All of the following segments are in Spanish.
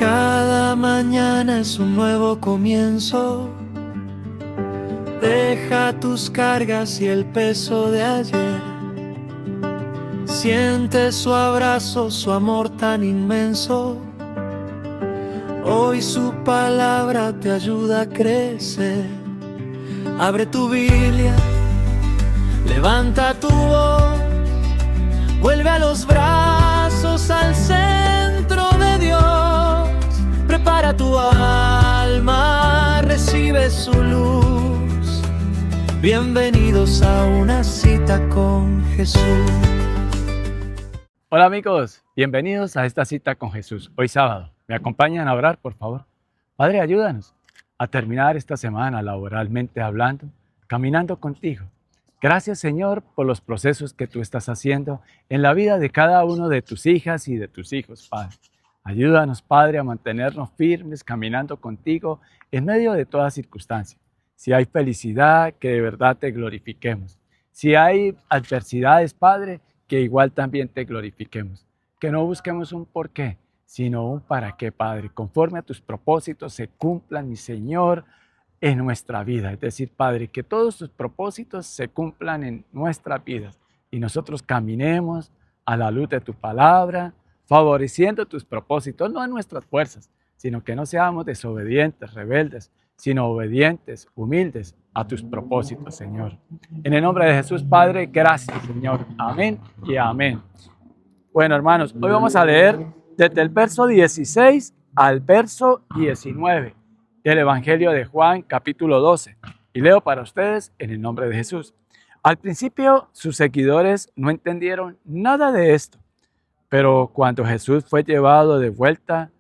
Cada mañana es un nuevo comienzo. Deja tus cargas y el peso de ayer. Siente su abrazo, su amor tan inmenso. Hoy su palabra te ayuda a crecer. Abre tu Biblia, levanta tu voz, vuelve a los brazos, al centro de Dios. Prepara tu alma, recibe su luz. Bienvenidos a una cita con Jesús. Hola amigos, bienvenidos a esta cita con Jesús. Hoy sábado, ¿me acompañan a orar, por favor? Padre, ayúdanos a terminar esta semana laboralmente hablando, caminando contigo. Gracias, Señor, por los procesos que tú estás haciendo en la vida de cada uno de tus hijas y de tus hijos, Padre. Ayúdanos, Padre, a mantenernos firmes, caminando contigo en medio de toda circunstancia. Si hay felicidad, que de verdad te glorifiquemos. Si hay adversidades, Padre, que igual también te glorifiquemos. Que no busquemos un por qué, sino un para qué, Padre. Conforme a tus propósitos se cumplan, mi Señor, en nuestra vida. Es decir, Padre, que todos tus propósitos se cumplan en nuestras vidas y nosotros caminemos a la luz de tu palabra, favoreciendo tus propósitos, no en nuestras fuerzas, sino que no seamos desobedientes, rebeldes, sino obedientes, humildes a tus propósitos, Señor. En el nombre de Jesús, Padre, gracias, Señor. Amén y amén. Bueno, hermanos, hoy vamos a leer desde el verso 16 al verso 19 del Evangelio de Juan, capítulo 12. Y leo para ustedes en el nombre de Jesús. Al principio, sus seguidores no entendieron nada de esto, pero cuando Jesús fue llevado de vuelta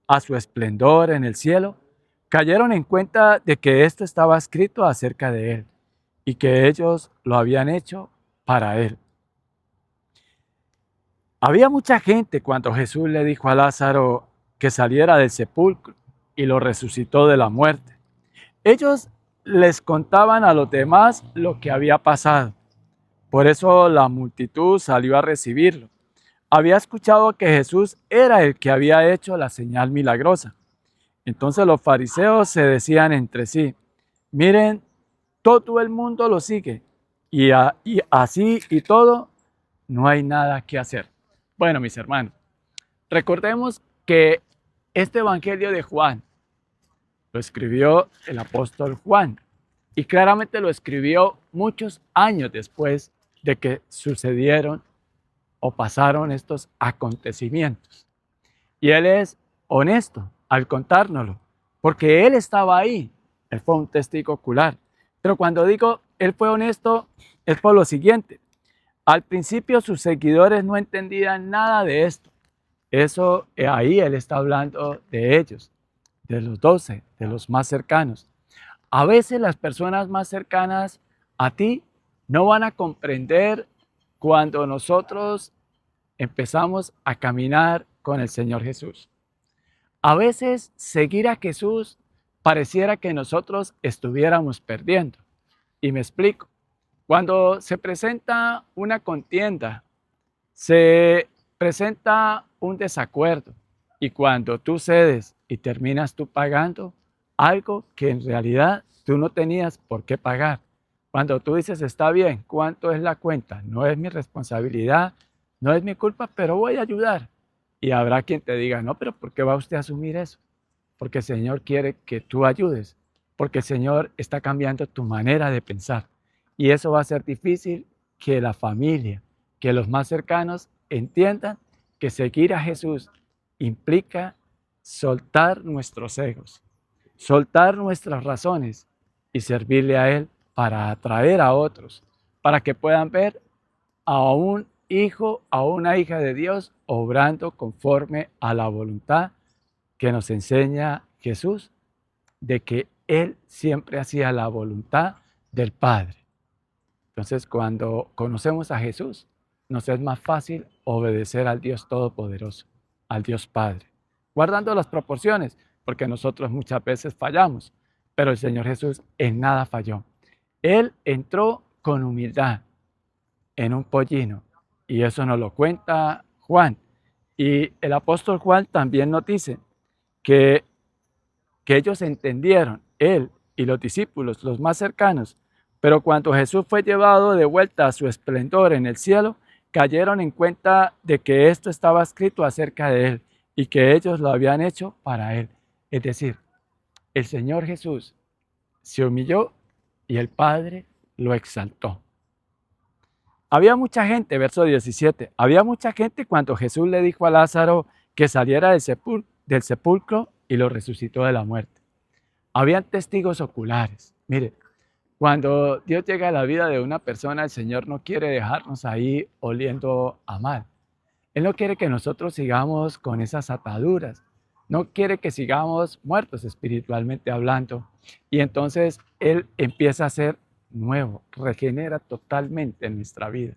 a su esplendor en el cielo, cayeron en cuenta de que esto estaba escrito acerca de él y que ellos lo habían hecho para él. Había mucha gente cuando Jesús le dijo a Lázaro que saliera del sepulcro y lo resucitó de la muerte. Ellos les contaban a los demás lo que había pasado. Por eso la multitud salió a recibirlo. Había escuchado que Jesús era el que había hecho la señal milagrosa. Entonces los fariseos se decían entre sí: miren, todo el mundo lo sigue y así y todo, no hay nada que hacer. Bueno, mis hermanos, recordemos que este Evangelio de Juan lo escribió el apóstol Juan y claramente lo escribió muchos años después de que sucedieron o pasaron estos acontecimientos. Y él es honesto al contárnoslo, porque él estaba ahí, él fue un testigo ocular. Pero cuando digo él fue honesto, es por lo siguiente: al principio sus seguidores no entendían nada de esto. Eso, ahí él está hablando de ellos, de los 12, de los más cercanos. A veces las personas más cercanas a ti no van a comprender cuando nosotros empezamos a caminar con el Señor Jesús. A veces seguir a Jesús pareciera que nosotros estuviéramos perdiendo. Y me explico. Cuando se presenta una contienda, se presenta un desacuerdo, y cuando tú cedes y terminas tú pagando algo que en realidad tú no tenías por qué pagar. Cuando tú dices, está bien, ¿cuánto es la cuenta? No es mi responsabilidad, no es mi culpa, pero voy a ayudar. Y habrá quien te diga, no, pero ¿por qué va usted a asumir eso? Porque el Señor quiere que tú ayudes, porque el Señor está cambiando tu manera de pensar. Y eso va a ser difícil que la familia, que los más cercanos entiendan que seguir a Jesús implica soltar nuestros egos, soltar nuestras razones y servirle a Él para atraer a otros, para que puedan ver a un hijo, a una hija de Dios obrando conforme a la voluntad que nos enseña Jesús, de que Él siempre hacía la voluntad del Padre. Entonces, cuando conocemos a Jesús, nos es más fácil obedecer al Dios Todopoderoso, al Dios Padre, guardando las proporciones, porque nosotros muchas veces fallamos, pero el Señor Jesús en nada falló. Él entró con humildad en un pollino, y eso nos lo cuenta Juan. Y el apóstol Juan también nos dice que, que ellos entendieron, él y los discípulos, los más cercanos. Pero cuando Jesús fue llevado de vuelta a su esplendor en el cielo, cayeron en cuenta de que esto estaba escrito acerca de él y que ellos lo habían hecho para él. Es decir, el Señor Jesús se humilló y el Padre lo exaltó. Había mucha gente, verso 17, había mucha gente cuando Jesús le dijo a Lázaro que saliera del sepulcro y lo resucitó de la muerte. Habían testigos oculares. Mire, cuando Dios llega a la vida de una persona, el Señor no quiere dejarnos ahí oliendo a mal. Él no quiere que nosotros sigamos con esas ataduras. No quiere que sigamos muertos espiritualmente hablando. Y entonces Él empieza a ser nuevo, regenera totalmente en nuestra vida.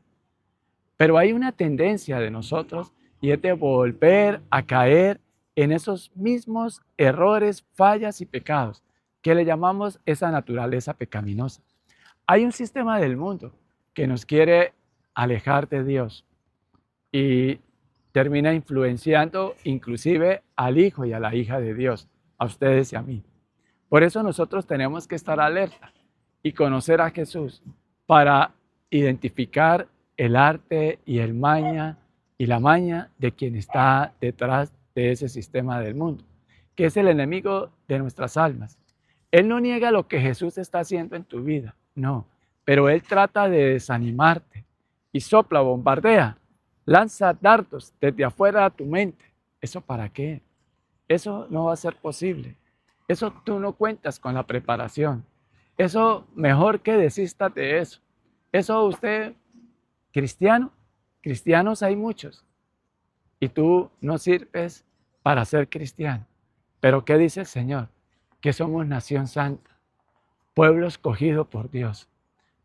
Pero hay una tendencia de nosotros y es de volver a caer en esos mismos errores, fallas y pecados que le llamamos esa naturaleza pecaminosa. Hay un sistema del mundo que nos quiere alejar de Dios y termina influenciando inclusive al hijo y a la hija de Dios, a ustedes y a mí. Por eso nosotros tenemos que estar alerta y conocer a Jesús para identificar el arte y la maña de quien está detrás de ese sistema del mundo, que es el enemigo de nuestras almas. Él no niega lo que Jesús está haciendo en tu vida, no, pero Él trata de desanimarte y sopla, bombardea, lanza dardos desde afuera a tu mente. ¿Eso para qué? Eso no va a ser posible. Eso tú no cuentas con la preparación. Eso mejor que desistas de eso. Eso usted, cristianos hay muchos y tú no sirves para ser cristiano. Pero ¿qué dice el Señor? Que somos nación santa, pueblo escogido por Dios,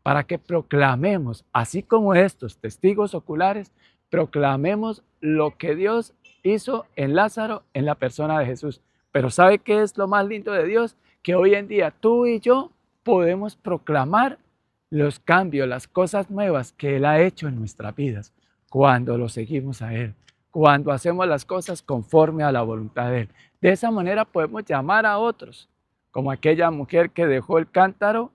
para que proclamemos, así como estos testigos oculares, proclamemos lo que Dios hizo en Lázaro, en la persona de Jesús. Pero ¿sabe qué es lo más lindo de Dios? Que hoy en día tú y yo podemos proclamar los cambios, las cosas nuevas que Él ha hecho en nuestras vidas, cuando lo seguimos a Él, cuando hacemos las cosas conforme a la voluntad de Él. De esa manera podemos llamar a otros, como aquella mujer que dejó el cántaro,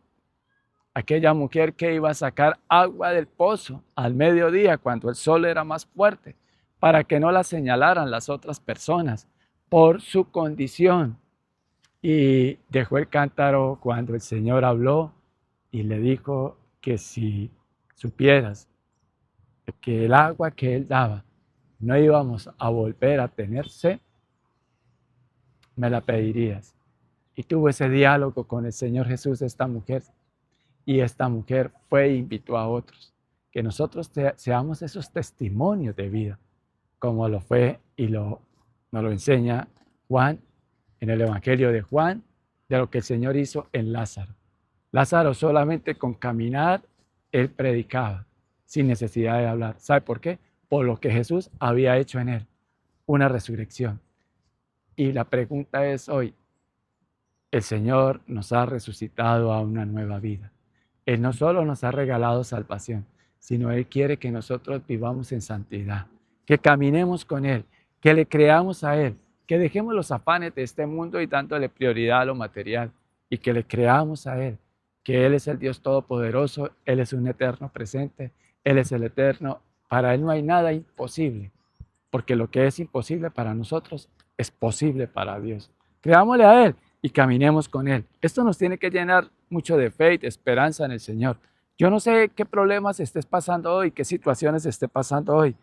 aquella mujer que iba a sacar agua del pozo al mediodía cuando el sol era más fuerte, para que no la señalaran las otras personas por su condición. Y dejó el cántaro cuando el Señor habló y le dijo que si supieras que el agua que Él daba no íbamos a volver a tener sed, me la pedirías. Y tuvo ese diálogo con el Señor Jesús, esta mujer. Y esta mujer fue e invitó a otros. Que nosotros seamos esos testimonios de vida, como lo fue y nos lo enseña Juan en el Evangelio de Juan, de lo que el Señor hizo en Lázaro. Lázaro solamente con caminar, él predicaba, sin necesidad de hablar. ¿Sabe por qué? Por lo que Jesús había hecho en él, una resurrección. Y la pregunta es hoy, el Señor nos ha resucitado a una nueva vida. Él no solo nos ha regalado salvación, sino Él quiere que nosotros vivamos en santidad, que caminemos con Él, que le creamos a Él, que dejemos los afanes de este mundo y dándole prioridad a lo material y que le creamos a Él, que Él es el Dios Todopoderoso, Él es un eterno presente, Él es el eterno. Para Él no hay nada imposible, porque lo que es imposible para nosotros es posible para Dios. Creámosle a Él y caminemos con Él. Esto nos tiene que llenar mucho de fe y de esperanza en el Señor. Yo no sé qué problemas estés pasando hoy, qué situaciones esté pasando hoy,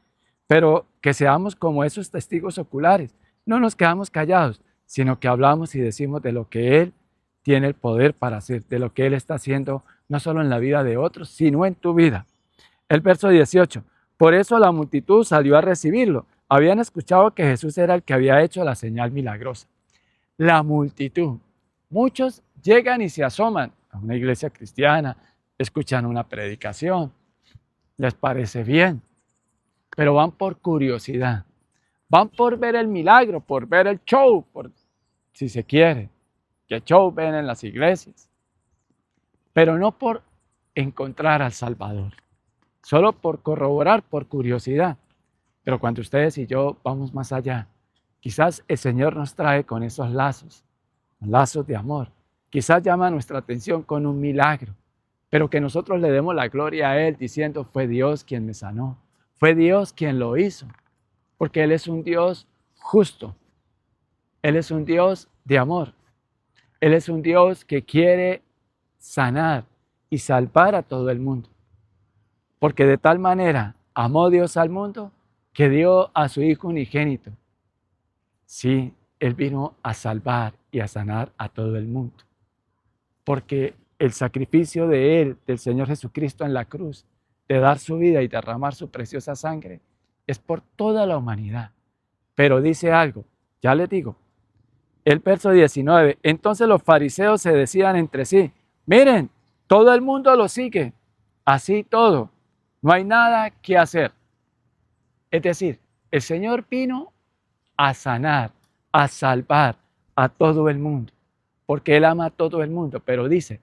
pero que seamos como esos testigos oculares. No nos quedamos callados, sino que hablamos y decimos de lo que Él tiene el poder para hacer, de lo que Él está haciendo, no solo en la vida de otros, sino en tu vida. El verso 18. Por eso la multitud salió a recibirlo. Habían escuchado que Jesús era el que había hecho la señal milagrosa. La multitud. Muchos llegan y se asoman a una iglesia cristiana, escuchan una predicación, les parece bien, pero van por curiosidad, van por ver el milagro, por ver el show, si se quiere, que show ven en las iglesias, pero no por encontrar al Salvador, solo por corroborar, por curiosidad. Pero cuando ustedes y yo vamos más allá Quizás el Señor nos trae con esos lazos de amor. Quizás llama nuestra atención con un milagro, pero que nosotros le demos la gloria a Él diciendo, fue Dios quien me sanó, fue Dios quien lo hizo, porque Él es un Dios justo, Él es un Dios de amor, Él es un Dios que quiere sanar y salvar a todo el mundo, porque de tal manera amó Dios al mundo que dio a su Hijo unigénito. Sí, Él vino a salvar y a sanar a todo el mundo, porque el sacrificio de Él, del Señor Jesucristo en la cruz, de dar su vida y derramar su preciosa sangre, es por toda la humanidad. Pero dice algo, ya les digo, el verso 19, entonces los fariseos se decían entre sí, miren, todo el mundo lo sigue, así todo, no hay nada que hacer. Es decir, el Señor vino a sanar, a salvar a todo el mundo, porque Él ama a todo el mundo, pero dice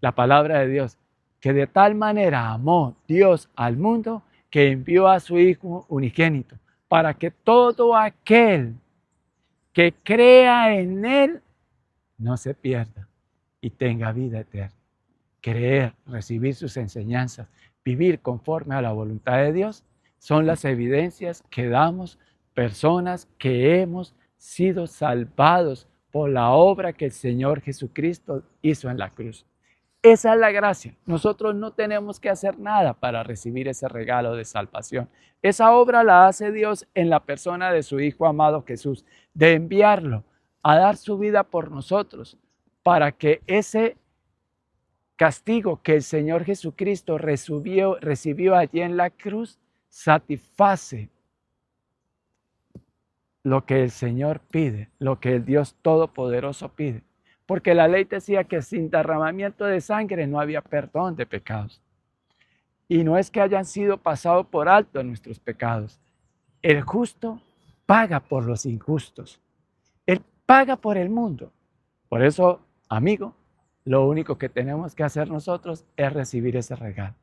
la palabra de Dios, que de tal manera amó Dios al mundo que envió a su Hijo unigénito, para que todo aquel que crea en Él no se pierda y tenga vida eterna. Creer, recibir sus enseñanzas, vivir conforme a la voluntad de Dios, son las evidencias que damos personas que hemos sido salvados por la obra que el Señor Jesucristo hizo en la cruz. Esa es la gracia. Nosotros no tenemos que hacer nada para recibir ese regalo de salvación. Esa obra la hace Dios en la persona de su Hijo amado Jesús, de enviarlo a dar su vida por nosotros, para que ese castigo que el Señor Jesucristo recibió allí en la cruz satisface lo que el Señor pide, lo que el Dios Todopoderoso pide. Porque la ley decía que sin derramamiento de sangre no había perdón de pecados. Y no es que hayan sido pasados por alto nuestros pecados. El justo paga por los injustos. Él paga por el mundo. Por eso, amigo, lo único que tenemos que hacer nosotros es recibir ese regalo.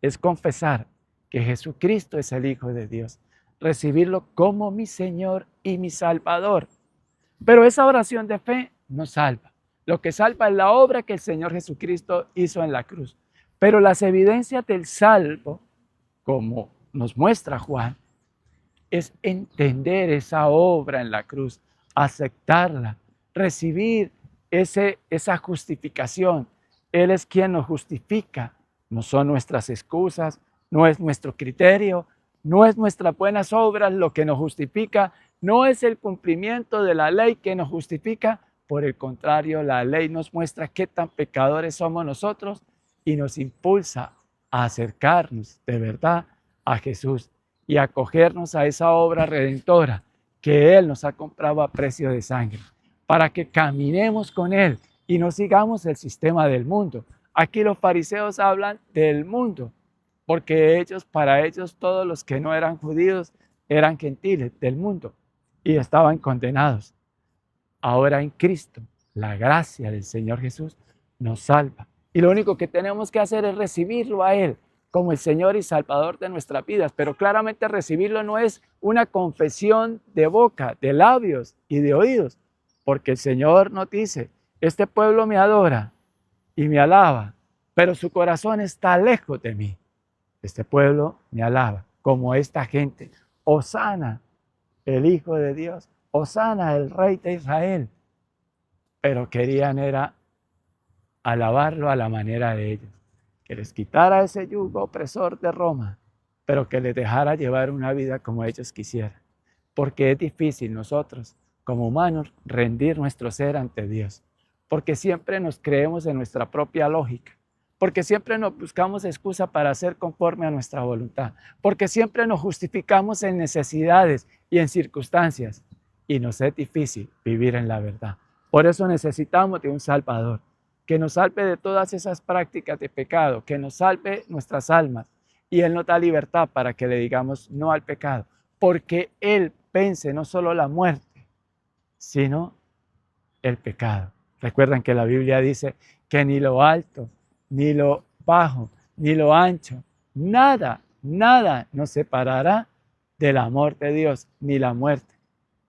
Es confesar que Jesucristo es el Hijo de Dios. Recibirlo como mi Señor y mi Salvador. Pero esa oración de fe no salva. Lo que salva es la obra que el Señor Jesucristo hizo en la cruz. Pero las evidencias del salvo, como nos muestra Juan, es entender esa obra en la cruz, aceptarla, recibir esa justificación. Él es quien nos justifica. No son nuestras excusas, no es nuestro criterio, no es nuestras buenas obras lo que nos justifica, no es el cumplimiento de la ley que nos justifica. Por el contrario, la ley nos muestra qué tan pecadores somos nosotros y nos impulsa a acercarnos de verdad a Jesús y a acogernos a esa obra redentora que Él nos ha comprado a precio de sangre, para que caminemos con Él y no sigamos el sistema del mundo. Aquí los fariseos hablan del mundo, porque para ellos todos los que no eran judíos eran gentiles del mundo y estaban condenados. Ahora en Cristo, la gracia del Señor Jesús nos salva. Y lo único que tenemos que hacer es recibirlo a Él como el Señor y Salvador de nuestras vidas. Pero claramente recibirlo no es una confesión de boca, de labios y de oídos. Porque el Señor nos dice, este pueblo me adora y me alaba, pero su corazón está lejos de mí. Este pueblo me alaba, como esta gente. Hosana, el Hijo de Dios. Hosana, el Rey de Israel. Pero querían era alabarlo a la manera de ellos. Que les quitara ese yugo opresor de Roma, pero que les dejara llevar una vida como ellos quisieran. Porque es difícil nosotros, como humanos, rendir nuestro ser ante Dios. Porque siempre nos creemos en nuestra propia lógica. Porque siempre nos buscamos excusa para hacer conforme a nuestra voluntad. Porque siempre nos justificamos en necesidades y en circunstancias. Y nos es difícil vivir en la verdad. Por eso necesitamos de un Salvador, que nos salve de todas esas prácticas de pecado, que nos salve nuestras almas. Y Él nos da libertad para que le digamos no al pecado, porque Él vence no solo la muerte, sino el pecado. Recuerdan que la Biblia dice que ni lo alto, ni lo bajo, ni lo ancho, nada nos separará del amor de Dios, ni la muerte,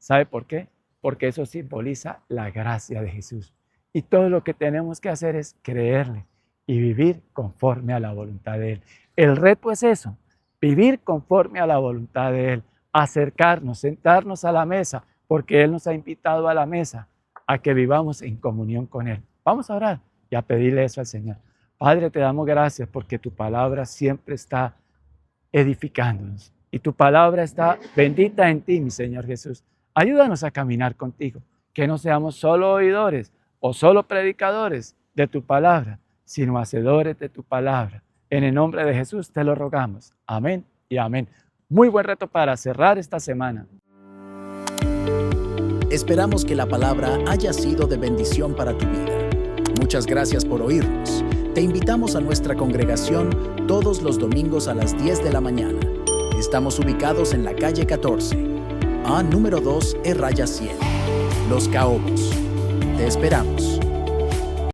¿Sabe por qué? Porque eso simboliza la gracia de Jesús. Y todo lo que tenemos que hacer es creerle y vivir conforme a la voluntad de Él. El reto es eso, vivir conforme a la voluntad de Él, acercarnos, sentarnos a la mesa, porque Él nos ha invitado a la mesa, a que vivamos en comunión con Él. Vamos a orar y a pedirle eso al Señor. Padre, te damos gracias porque tu palabra siempre está edificándonos y tu palabra está bendita en ti, mi Señor Jesús. Ayúdanos a caminar contigo, que no seamos solo oidores o solo predicadores de tu palabra, sino hacedores de tu palabra. En el nombre de Jesús te lo rogamos. Amén y amén. Muy buen reto para cerrar esta semana. Esperamos que la palabra haya sido de bendición para tu vida. Muchas gracias por oírnos. Te invitamos a nuestra congregación todos los domingos a las 10 de la mañana. Estamos ubicados en la calle 14, A número 2, E-100, Los Caobos. Te esperamos.